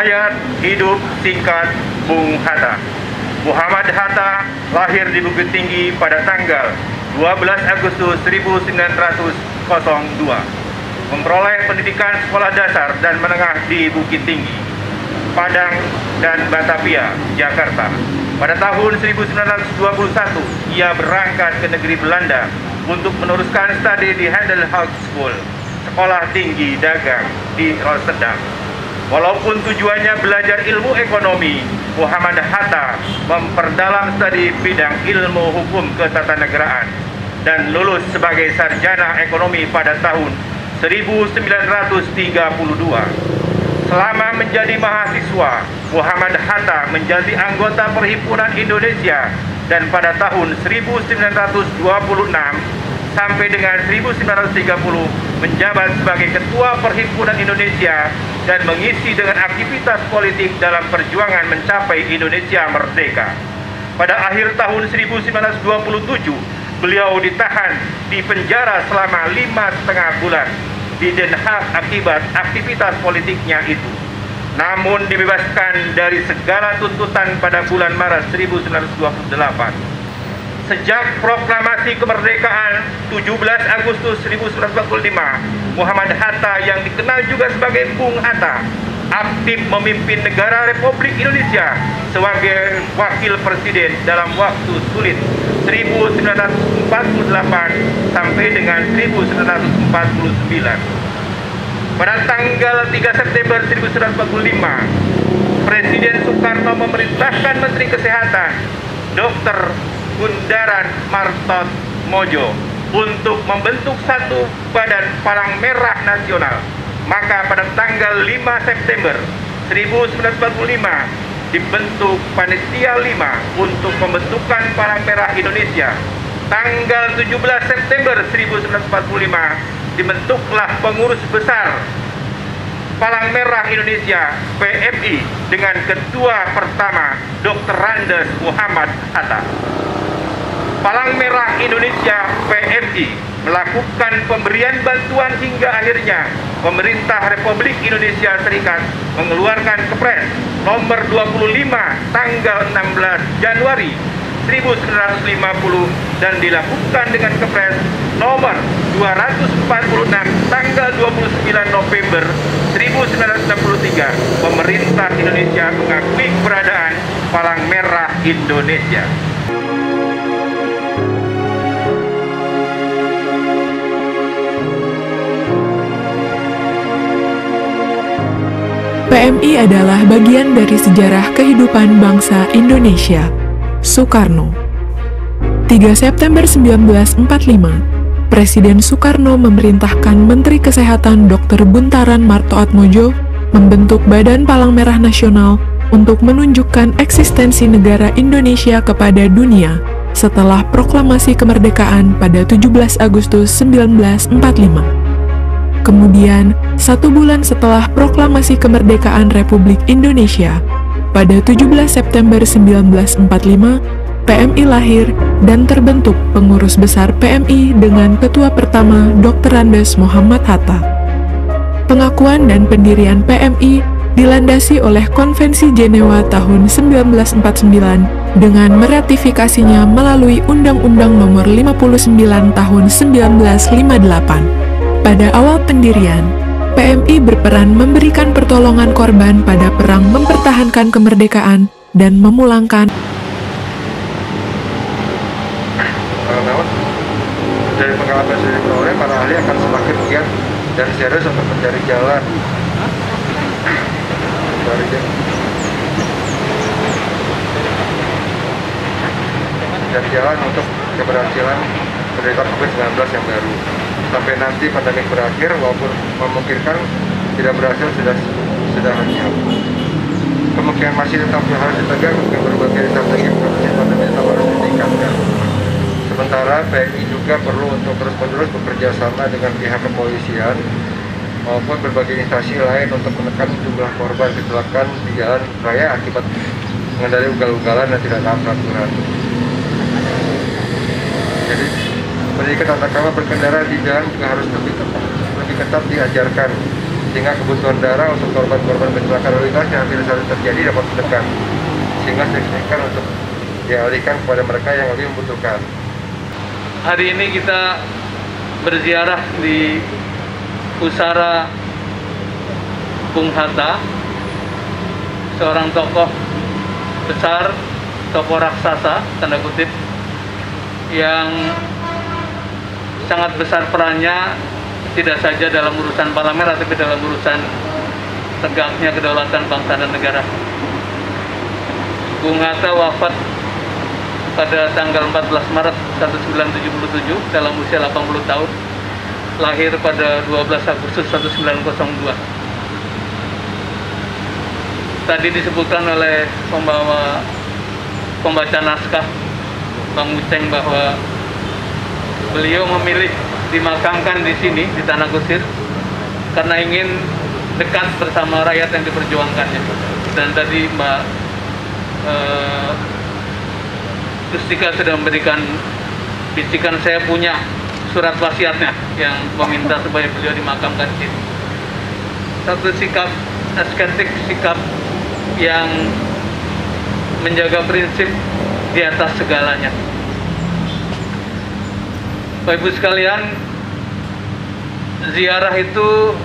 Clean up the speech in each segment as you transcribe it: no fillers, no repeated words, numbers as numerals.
Riwayat hidup singkat Bung Hatta. Muhammad Hatta lahir di Bukit Tinggi pada tanggal 12 Agustus 1902. Memperoleh pendidikan sekolah dasar dan menengah di Bukit Tinggi, Padang, dan Batavia, Jakarta. Pada tahun 1921, ia berangkat ke negeri Belanda untuk meneruskan studi di Handel Hoge School, sekolah tinggi dagang di Rotterdam. Walaupun tujuannya belajar ilmu ekonomi, Muhammad Hatta memperdalam studi bidang ilmu hukum ketatanegaraan dan lulus sebagai sarjana ekonomi pada tahun 1932. Selama menjadi mahasiswa, Muhammad Hatta menjadi anggota Perhimpunan Indonesia dan pada tahun 1926 sampai dengan 1930 menjabat sebagai Ketua Perhimpunan Indonesia dan mengisi dengan aktivitas politik dalam perjuangan mencapai Indonesia merdeka. Pada akhir tahun 1927, beliau ditahan di penjara selama 5,5 bulan di Den Haag akibat aktivitas politiknya itu. Namun dibebaskan dari segala tuntutan pada bulan Maret 1928. Sejak proklamasi kemerdekaan 17 Agustus 1945, Muhammad Hatta yang dikenal juga sebagai Bung Hatta aktif memimpin negara Republik Indonesia sebagai wakil presiden dalam waktu sulit 1948 sampai dengan 1949. Pada tanggal 3 September 1945, Presiden Soekarno memerintahkan Menteri Kesehatan Dr. Bundaran Martotmojo untuk membentuk satu Badan Palang Merah Nasional. Maka pada tanggal 5 September 1945 dibentuk Panitia 5 untuk pembentukan Palang Merah Indonesia. Tanggal 17 September 1945 dibentuklah Pengurus Besar Palang Merah Indonesia PMI dengan Ketua pertama Dr. Andes Muhammad Hatta. Palang Merah Indonesia PMI melakukan pemberian bantuan hingga akhirnya pemerintah Republik Indonesia Serikat mengeluarkan Kepres nomor 25 tanggal 16 Januari 1950 dan dilakukan dengan Kepres nomor 246 tanggal 29 November 1963. Pemerintah Indonesia mengakui keberadaan Palang Merah Indonesia. PMI adalah bagian dari sejarah kehidupan bangsa Indonesia. Soekarno. 3 September 1945, Presiden Soekarno memerintahkan Menteri Kesehatan Dr. Bundaran Martotmojo membentuk Badan Palang Merah Nasional untuk menunjukkan eksistensi negara Indonesia kepada dunia setelah proklamasi kemerdekaan pada 17 Agustus 1945. Kemudian, 1 bulan setelah proklamasi kemerdekaan Republik Indonesia, pada 17 September 1945, PMI lahir dan terbentuk Pengurus Besar PMI dengan Ketua pertama Dr. Andes Muhammad Hatta. Pengakuan dan pendirian PMI dilandasi oleh Konvensi Jenewa tahun 1949 dengan meratifikasinya melalui Undang-Undang Nomor 59 tahun 1958. Pada awal pendirian, PMI berperan memberikan pertolongan korban pada perang mempertahankan kemerdekaan dan memulangkan. Dari pengalaman yang diperoleh, para ahli akan semakin giat dan serius untuk mencari jalan. Dan jalan untuk keberhasilan penderita COVID-19 yang baru. Sampai nanti pandemi berakhir, walaupun memungkinkan tidak berhasil sudah hanya. Kemungkinan masih tetap harus ditegak dengan berbagai strategi pencegahan pandemi tetap harus ditingkatkan. Sementara PMI juga perlu untuk terus-menerus bekerja sama dengan pihak kepolisian maupun berbagai instansi lain untuk menekan jumlah korban kecelakaan di jalan raya akibat mengendarai ugal-ugalan dan tidak taat aturan. Jadi pendidikan tata krama berkendara di jalan juga harus lebih ketat diajarkan sehingga kebutuhan darah untuk korban-korban kecelakaan lalu lintas yang tidak selalu terjadi dapat ditekan, sehingga signifikan untuk dialihkan kepada mereka yang lebih membutuhkan. Hari ini kita berziarah di pusara Bung Hatta, seorang tokoh besar, tokoh raksasa, tanda kutip, yang sangat besar perannya tidak saja dalam urusan Palang Merah, tapi dalam urusan tegaknya kedaulatan bangsa dan negara. Bung Hatta wafat pada tanggal 14 Maret 1977 dalam usia 80 tahun, lahir pada 12 Agustus 1902. Tadi disebutkan oleh pembaca naskah Bang Uceng bahwa beliau memilih dimakamkan di sini, di Tanah Kusir, karena ingin dekat bersama rakyat yang diperjuangkannya. Dan tadi Mbak Gustika sudah memberikan bisikan, saya punya surat wasiatnya yang meminta supaya beliau dimakamkan di sini. Satu sikap asketik, sikap yang menjaga prinsip di atas segalanya. Bapak Ibu sekalian, ziarah itu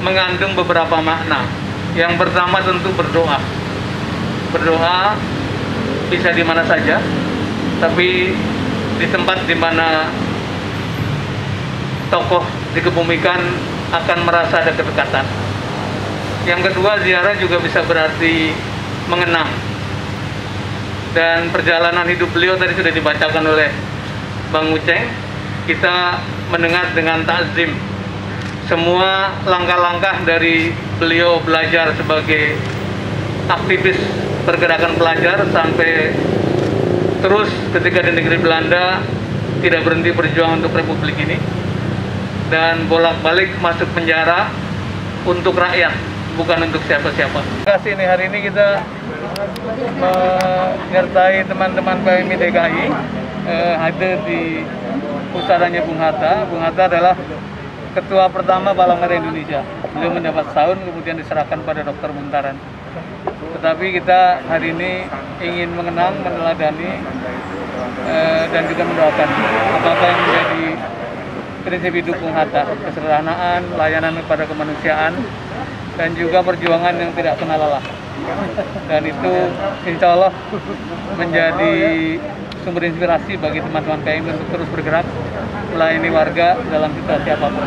mengandung beberapa makna. Yang pertama tentu berdoa. Berdoa bisa di mana saja, tapi di tempat di mana tokoh dikebumikan akan merasa ada kedekatan. Yang kedua, ziarah juga bisa berarti mengenang. Dan perjalanan hidup beliau tadi sudah dibacakan oleh Bang Uceng. Kita mendengar dengan takzim semua langkah-langkah dari beliau belajar sebagai aktivis pergerakan pelajar sampai terus ketika di negeri Belanda tidak berhenti berjuang untuk Republik ini, dan bolak-balik masuk penjara untuk rakyat, bukan untuk siapa-siapa. Terima kasih nih, hari ini kita menyertai teman-teman PMI DKI hadir di pusaranya Bung Hatta. Bung Hatta adalah ketua pertama Palang Merah Indonesia. Beliau menjabat setahun, kemudian diserahkan pada Dr. Buntaran. Tetapi kita hari ini ingin mengenang, meneladani, dan juga mendoakan apa-apa yang menjadi prinsip hidup Bung Hatta: kesederhanaan, layanan kepada kemanusiaan, dan juga perjuangan yang tidak kenal lelah. Dan itu insya Allah menjadi sumber inspirasi bagi teman-teman PMI untuk terus bergerak melayani warga dalam situasi apapun.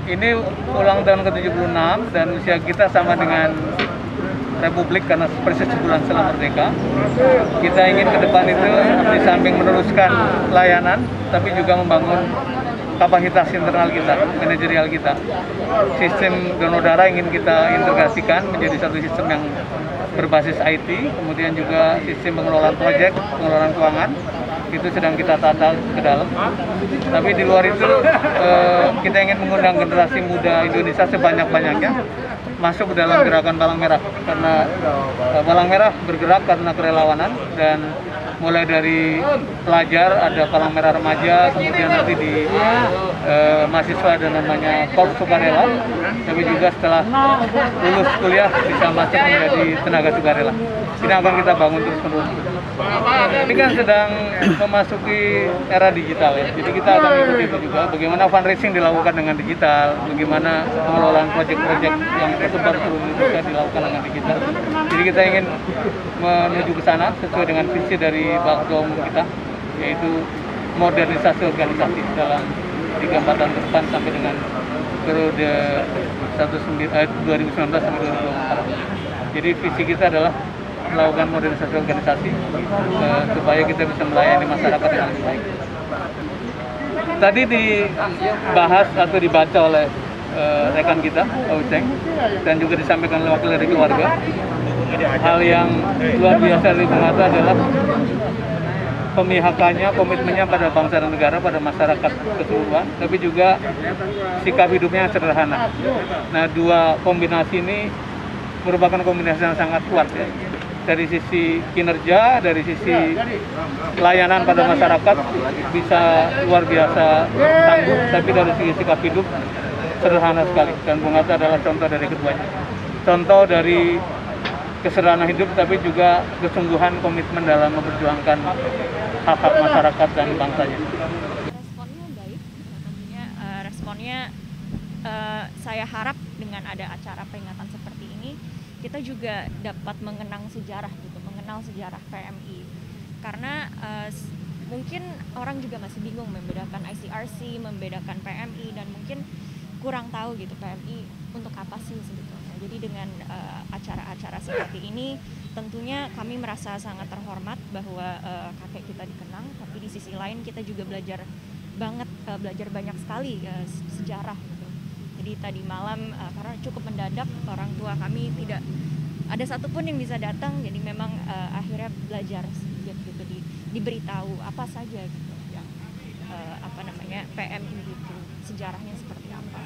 Ini ulang tahun ke-76 dan usia kita sama dengan Republik karena persis sebulan setelah merdeka. Kita ingin ke depan itu di samping meneruskan layanan, tapi juga membangun kapasitas internal kita, manajerial kita. Sistem donor darah ingin kita integrasikan menjadi satu sistem yang berbasis IT, kemudian juga sistem pengelolaan proyek, pengelolaan keuangan, itu sedang kita tata ke dalam. Tapi di luar itu kita ingin mengundang generasi muda Indonesia sebanyak-banyaknya masuk ke dalam gerakan Palang Merah, karena Palang Merah bergerak karena kerelawanan, dan mulai dari pelajar ada Palang Merah Remaja, kemudian nanti di mahasiswa ada namanya Korps Sukarela, tapi juga setelah lulus kuliah bisa masuk menjadi tenaga sukarela. Ini akan kita bangun terus-menerus. Ini kan sedang memasuki era digital ya, jadi kita akan ikuti itu juga. Bagaimana fundraising dilakukan dengan digital, bagaimana pengelolaan proyek-proyek yang tersebar seluruh Indonesia dilakukan dengan digital. Jadi kita ingin menuju ke sana sesuai dengan visi dari Ketua Umum kita, yaitu modernisasi organisasi dalam 3-4 tahun ke depan sampai dengan periode 2019 sampai 2024. Jadi visi kita adalah melakukan modernisasi organisasi supaya kita bisa melayani masyarakat dengan lebih baik. Tadi dibahas atau dibaca oleh rekan kita, Pak Uceng, dan juga disampaikan oleh wakil dari keluarga. Hal yang luar biasa dari Bung Hatta adalah pemihakannya, komitmennya pada bangsa dan negara, pada masyarakat keseluruhan, tapi juga sikap hidupnya yang sederhana. Nah, dua kombinasi ini merupakan kombinasi yang sangat kuat ya. Dari sisi kinerja, dari sisi layanan pada masyarakat bisa luar biasa tangguh, tapi dari sisi sikap hidup sederhana sekali, dan Bung Hatta adalah contoh dari keduanya. Contoh dari kesederhanaan hidup, tapi juga kesungguhan komitmen dalam memperjuangkan hak-hak masyarakat dan bangsanya. Responnya baik, tentunya responnya saya harap dengan ada acara peringatan seperti ini, kita juga dapat mengenang sejarah gitu, mengenal sejarah PMI. Karena mungkin orang juga masih bingung membedakan ICRC, membedakan PMI, dan mungkin kurang tahu gitu PMI untuk apa sih sebetulnya. Jadi dengan acara-acara seperti ini tentunya kami merasa sangat terhormat bahwa kakek kita dikenang, tapi di sisi lain kita juga belajar banyak sekali sejarah gitu. Jadi tadi malam karena cukup mendadak, orang tua kami tidak ada satupun yang bisa datang, jadi memang akhirnya belajar sedikit gitu, diberitahu apa saja gitu yang PMI gitu, sejarahnya seperti apa.